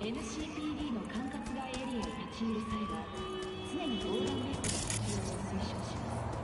NCPD の管轄外エリアに立ち入る際は常に防弾ベストの着用を推奨します。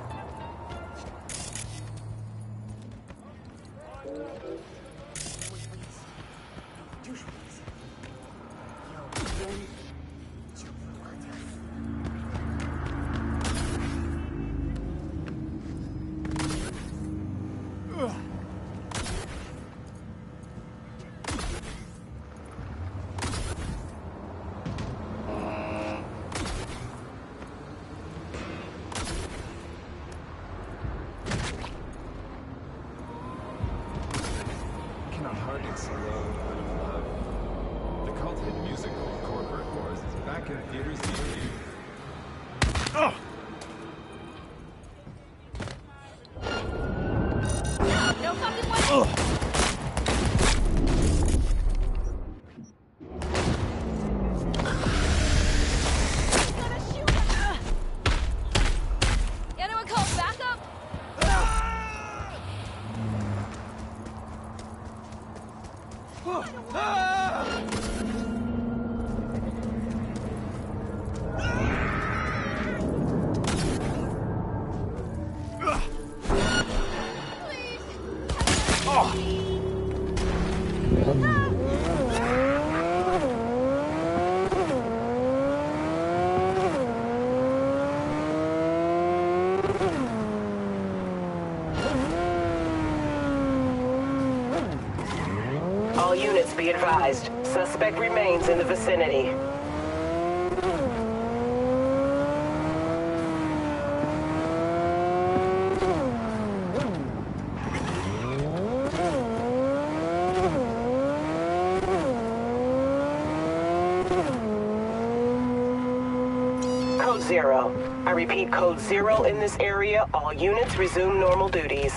All units be advised. Suspect remains in the vicinity. Code 0. I repeat, Code 0 in this area. All units resume normal duties.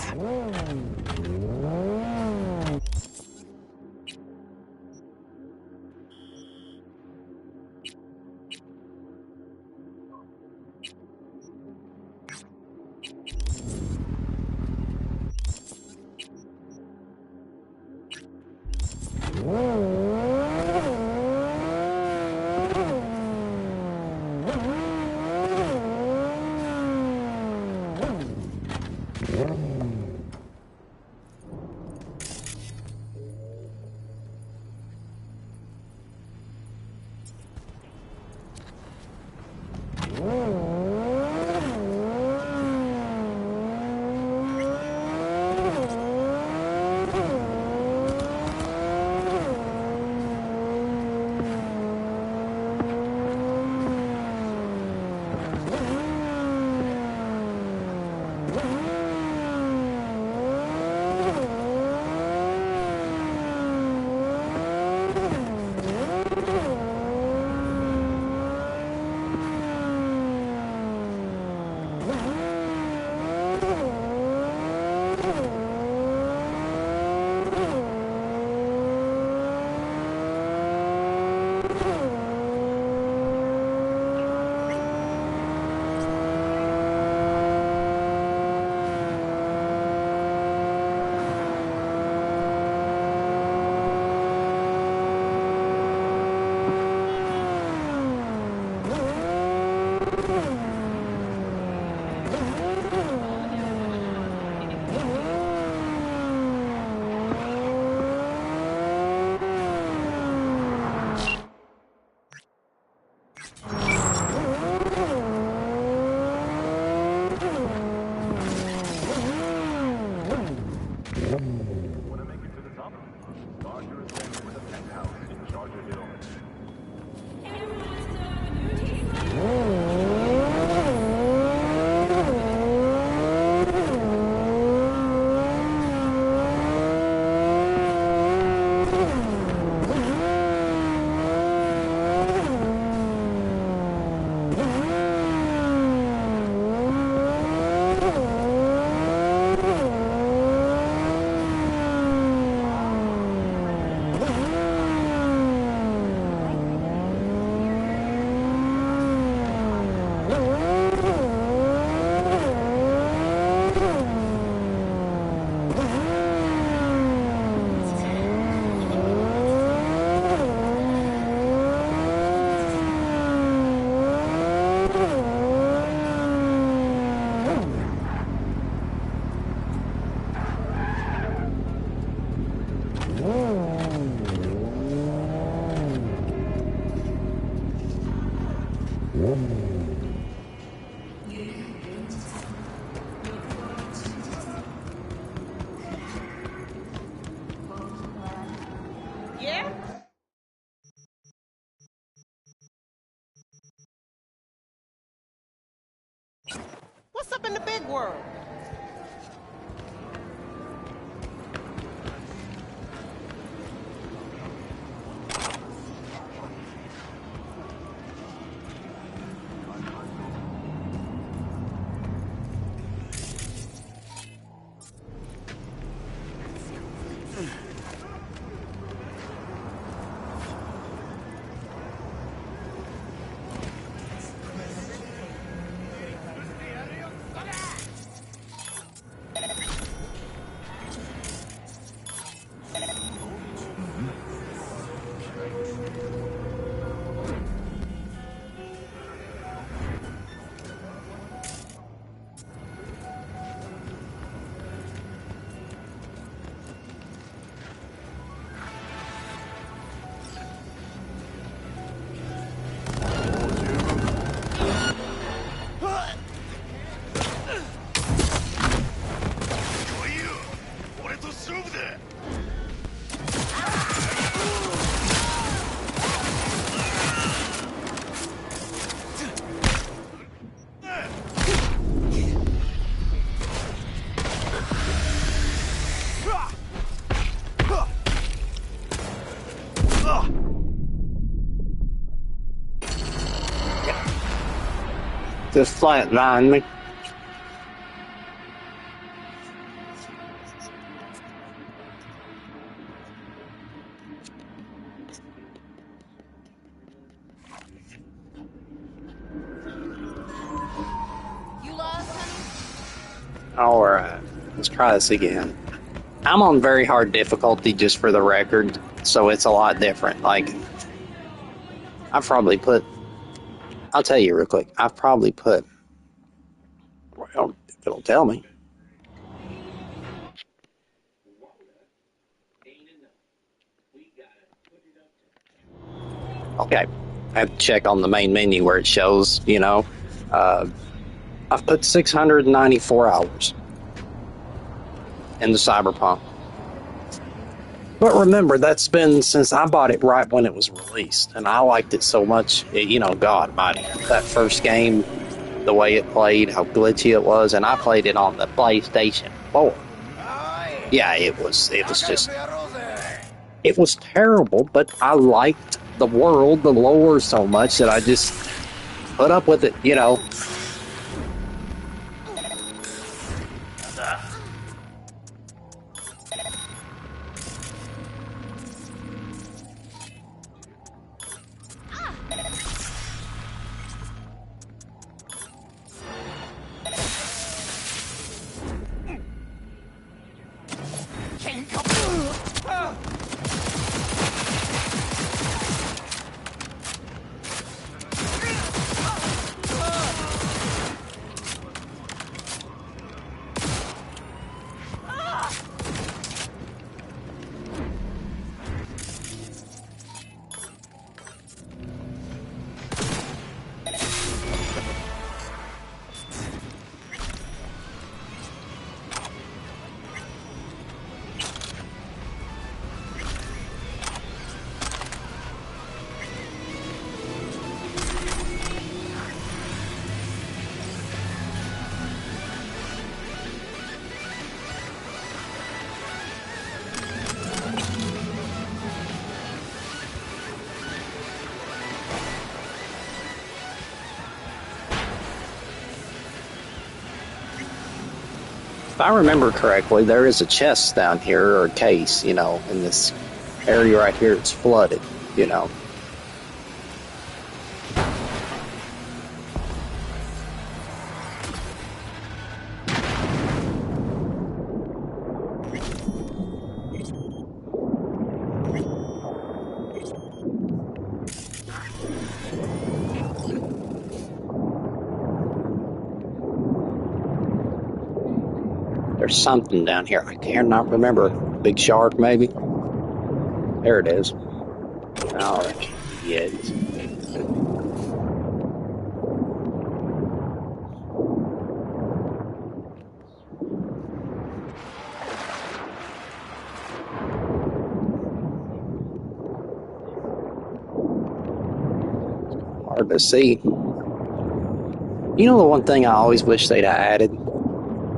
up in the big world. Just flatline me. You lost, honey? Alright, let's try this again. I'm on very hard difficulty just for the record, so it's a lot different. Like, I've probably put, I'll tell you real quick, I've probably put, well, it'll tell me. Okay, I have to check on the main menu where it shows, you know, I've put 694 hours in the Cyberpunk. But remember, that's been since I bought it right when it was released, and I liked it so much. You know, God, that first game, the way it played, how glitchy it was, and I played it on the PlayStation 4. Yeah, it was just, it was terrible, but I liked the world, the lore so much that I just put up with it, you know. If I remember correctly, there is a chest down here, or a case, you know, in this area right here. It's flooded, you know. There's something down here. I cannot remember. Big shark, maybe? There it is. Oh, yeah. Hard to see. You know the one thing I always wish they'd have added?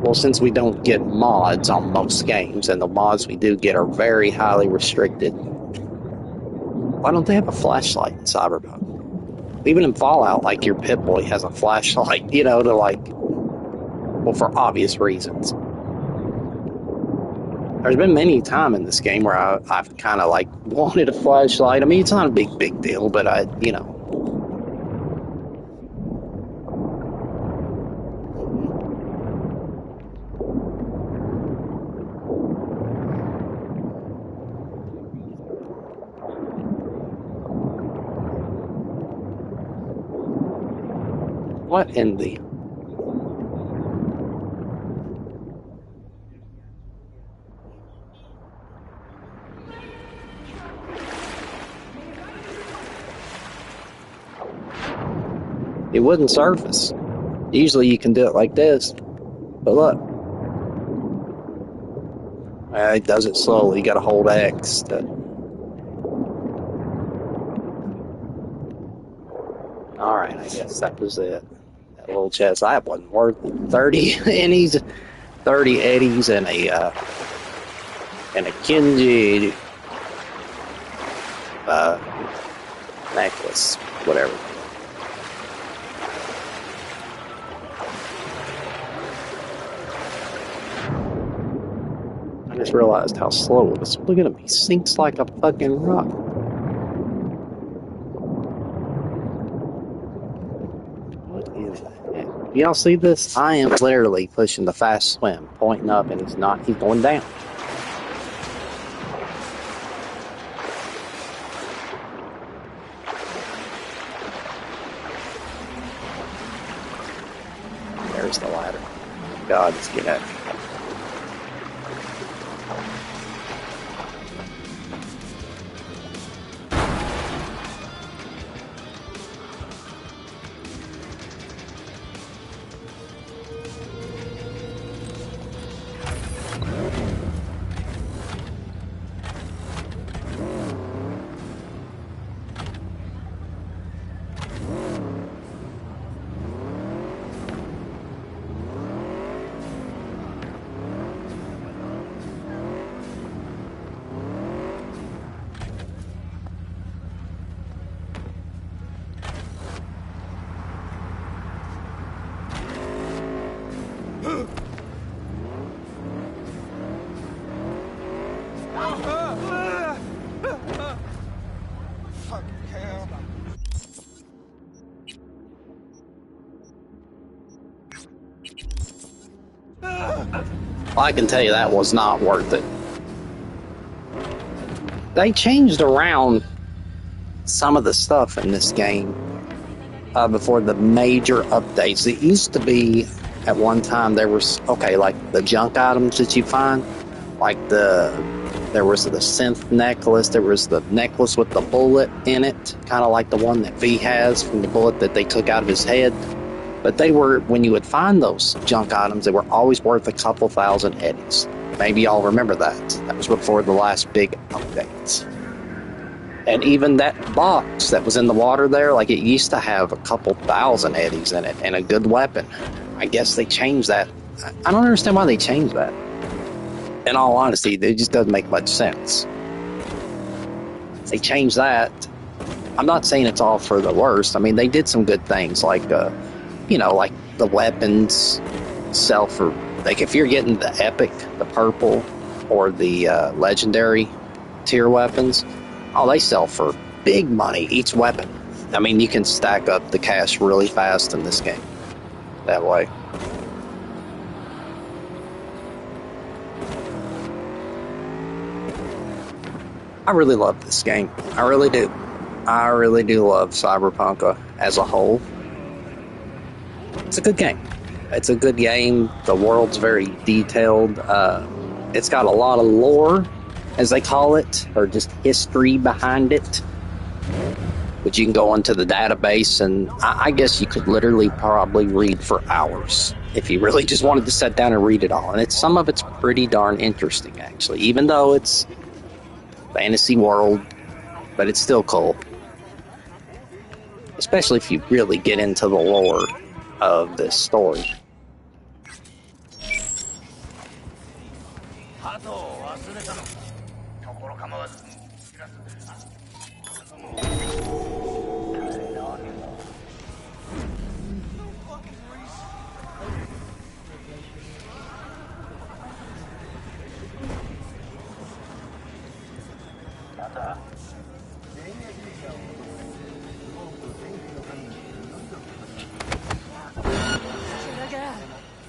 Well, since we don't get mods on most games, and the mods we do get are very highly restricted, why don't they have a flashlight in Cyberpunk? Even in Fallout, like, your Pip-Boy has a flashlight, you know, to, like, well, for obvious reasons. There's been many times in this game where I've kind of, like, wanted a flashlight. I mean, it's not a big deal, but you know. What in the... It wouldn't surface. Usually you can do it like this. But look. It does it slowly. You gotta hold X to... Alright, I guess that was it. That little chest. I wasn't worth 30 innies, 30 eddies, and a Kenji necklace, whatever. I just realized how slow it was. Look at him, he sinks like a fucking rock. What is that? Y'all see this? I am literally pushing the fast swim, pointing up, and he's going down. There's the ladder. God, let's get at it. I can tell you that was not worth it. They changed around some of the stuff in this game before the major updates. It used to be, at one time, there was, okay, like the junk items that you find, like there was the synth necklace, there was the necklace with the bullet in it, kind of like the one that V has from the bullet that they took out of his head. But they were, when you would find those junk items, they were always worth a couple thousand eddies. Maybe y'all remember that. That was before the last big updates. And even that box that was in the water there, like, it used to have a couple thousand eddies in it and a good weapon. I guess they changed that. I don't understand why they changed that. In all honesty, it just doesn't make much sense. They changed that. I'm not saying it's all for the worst. I mean, they did some good things, like, you know, like the weapons sell for, like, if you're getting the epic, the purple, or the legendary tier weapons, oh, they sell for big money, each weapon. I mean, you can stack up the cash really fast in this game that way. I really love this game. I really do. I really do love Cyberpunk as a whole. It's a good game. It's a good game. The world's very detailed. It's got a lot of lore, as they call it, or just history behind it, which you can go into the database, and I guess you could literally probably read for hours if you really just wanted to sit down and read it all. And some of it's pretty darn interesting, actually, even though it's fantasy world, but it's still cool, especially if you really get into the lore of this story.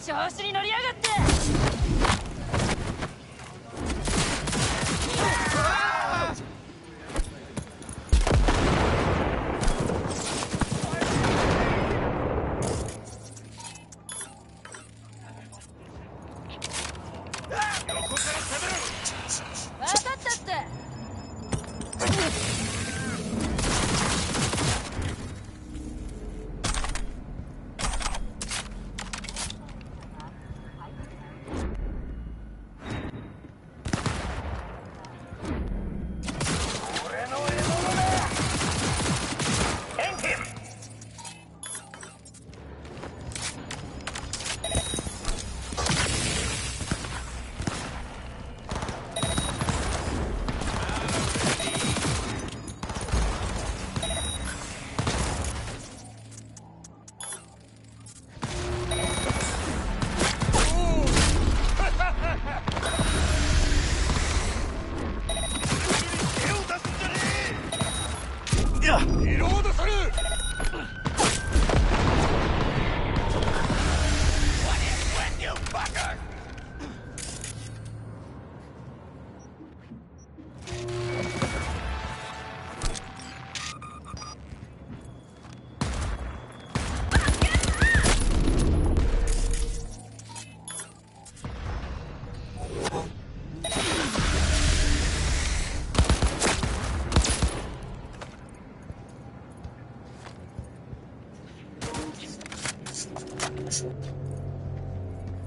調子に乗りやがって。わかったって。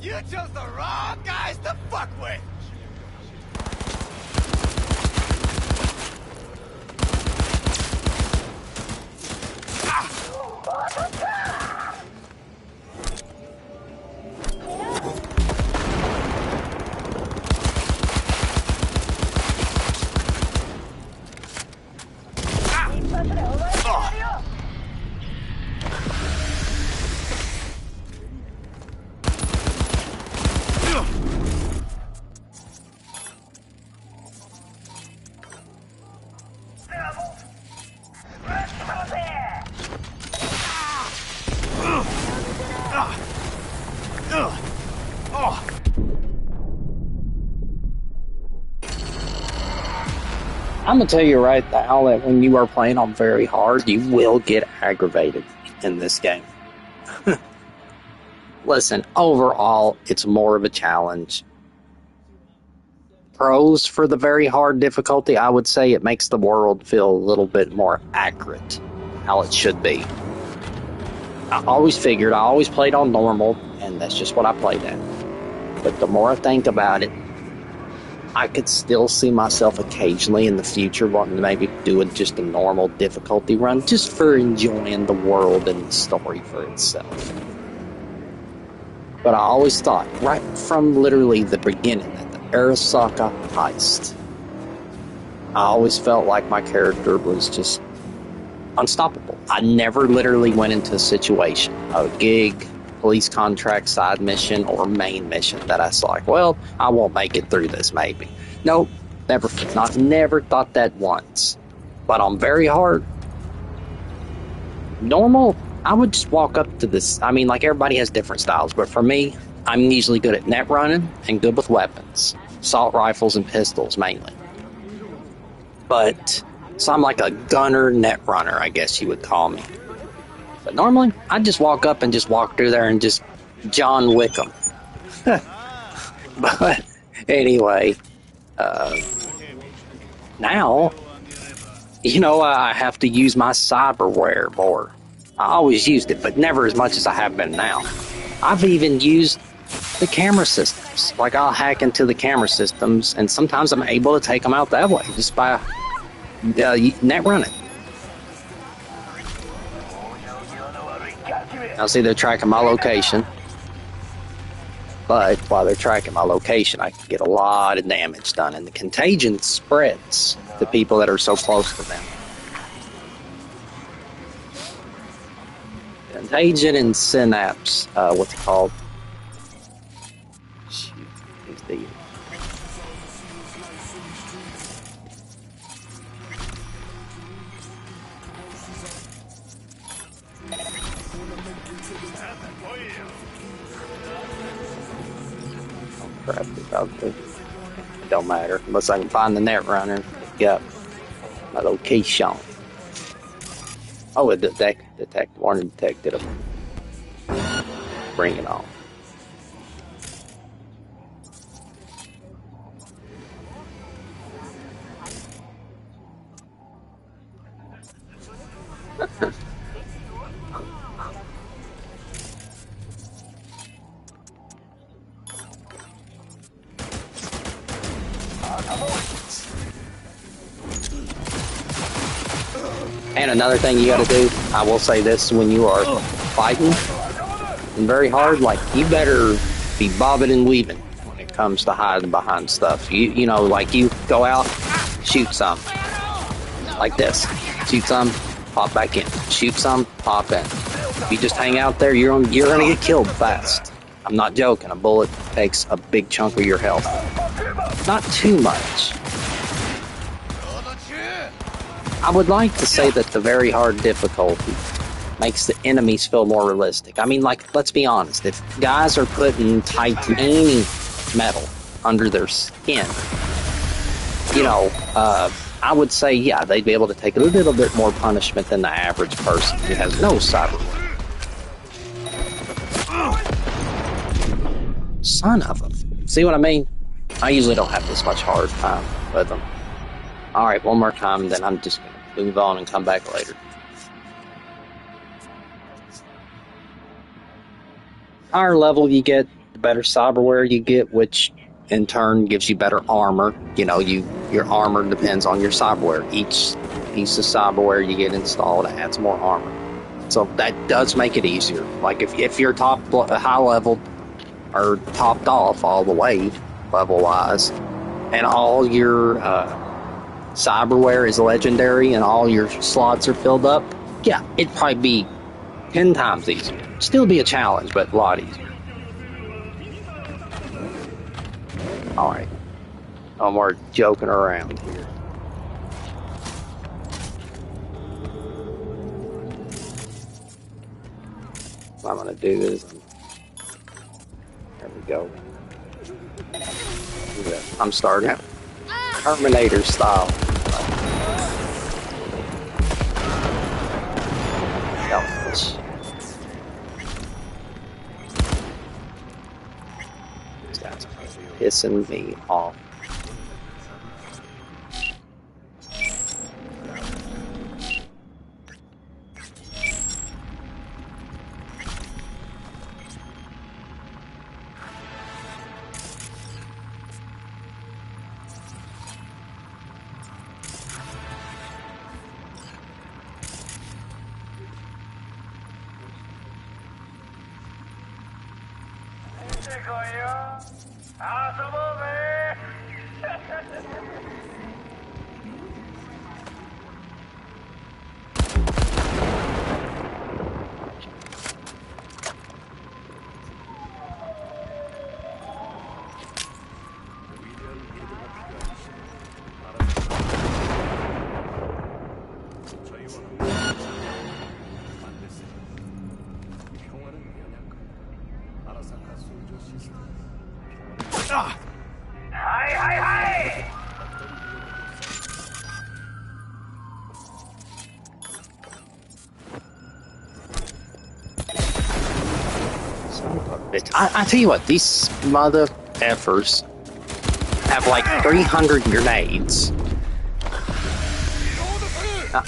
You chose the wrong guys to fuck with! I'm gonna tell you right now that when you are playing on very hard, you will get aggravated in this game. Listen, overall, it's more of a challenge. Pros for the very hard difficulty, I would say it makes the world feel a little bit more accurate, how it should be. I always played on normal, and that's just what I played at. But the more I think about it, I could still see myself occasionally in the future wanting to maybe do just a normal difficulty run, just for enjoying the world and the story for itself. But I always thought, right from literally the beginning, that the Arasaka heist, I always felt like my character was just unstoppable. I never literally went into a situation, a gig, police contract, side mission, or main mission that I was like, well, I won't make it through this maybe. Nope, never thought that once. But on very hard, normal, I would just walk up to this. I mean, like, everybody has different styles, but for me, I'm usually good at net running and good with weapons. Assault rifles and pistols, mainly. But, so I'm like a gunner net runner, I guess you would call me. But normally, I'd just walk up and just walk through there and just John Wick 'em. But anyway, now, I have to use my cyberware more. I always used it, but never as much as I have been now. I've even used the camera systems. Like, I'll hack into the camera systems, and sometimes I'm able to take them out that way, just by net running. I'll see they're tracking my location. But while they're tracking my location, I can get a lot of damage done, and the contagion spreads to people that are so close to them. Contagion and synapse, what's it called? Shoot, it's the... Crap, it don't matter unless I can find the net runner. Yep, my location. Oh, it detect warning detected him. Bring it on. And another thing you gotta do, I will say this, when you are fighting and very hard, like, you better be bobbing and weaving when it comes to hiding behind stuff. You know, like, you go out, shoot some. Like this. Shoot some, pop back in. Shoot some, pop in. If you just hang out there, you're gonna get killed fast. I'm not joking, a bullet takes a big chunk of your health. Not too much. I would like to say that the very hard difficulty makes the enemies feel more realistic. I mean, like, let's be honest. If guys are putting titanium metal under their skin, you know, I would say, yeah, they'd be able to take a little bit more punishment than the average person who has no cyberware. Son of a... See what I mean? I usually don't have this much hard time with them. Alright, one more time, then I'm just going to move on and come back later. Higher level you get, the better cyberware you get, which in turn gives you better armor. You know, your armor depends on your cyberware. Each piece of cyberware you get installed adds more armor. So that does make it easier. Like if you're high level or topped off all the way level wise, and all your cyberware is legendary and all your slots are filled up, yeah, it'd probably be 10 times easier. Still be a challenge, but a lot easier. Alright. No more joking around here. What I'm gonna do is... There we go. Yeah, I'm starting Terminator style. Selfish. These guys are pissing me off. I tell you what, these mother effers have like 300 grenades.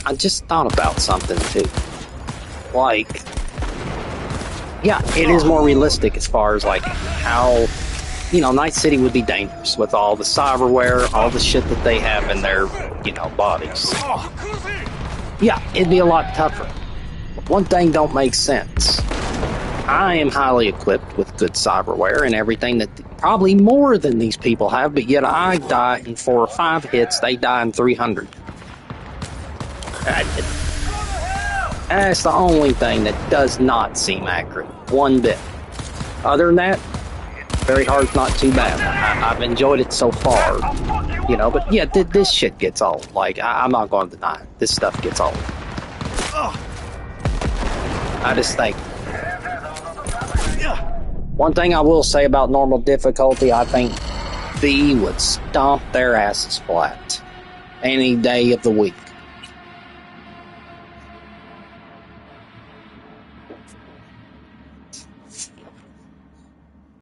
I just thought about something too. Like, yeah, it is more realistic as far as like how, you know, Night City would be dangerous with all the cyberware, all the shit that they have in their, you know, bodies. Yeah, it'd be a lot tougher. But one thing don't make sense. I am highly equipped with good cyberware and everything that probably more than these people have, but yet I die in 4 or 5 hits, they die in 300. That's the only thing that does not seem accurate, one bit. Other than that, very hard's not too bad. I've enjoyed it so far, you know, but yeah, this shit gets old. Like, I'm not going to deny it. This stuff gets old. I just think, one thing I will say about normal difficulty, I think B would stomp their asses flat any day of the week.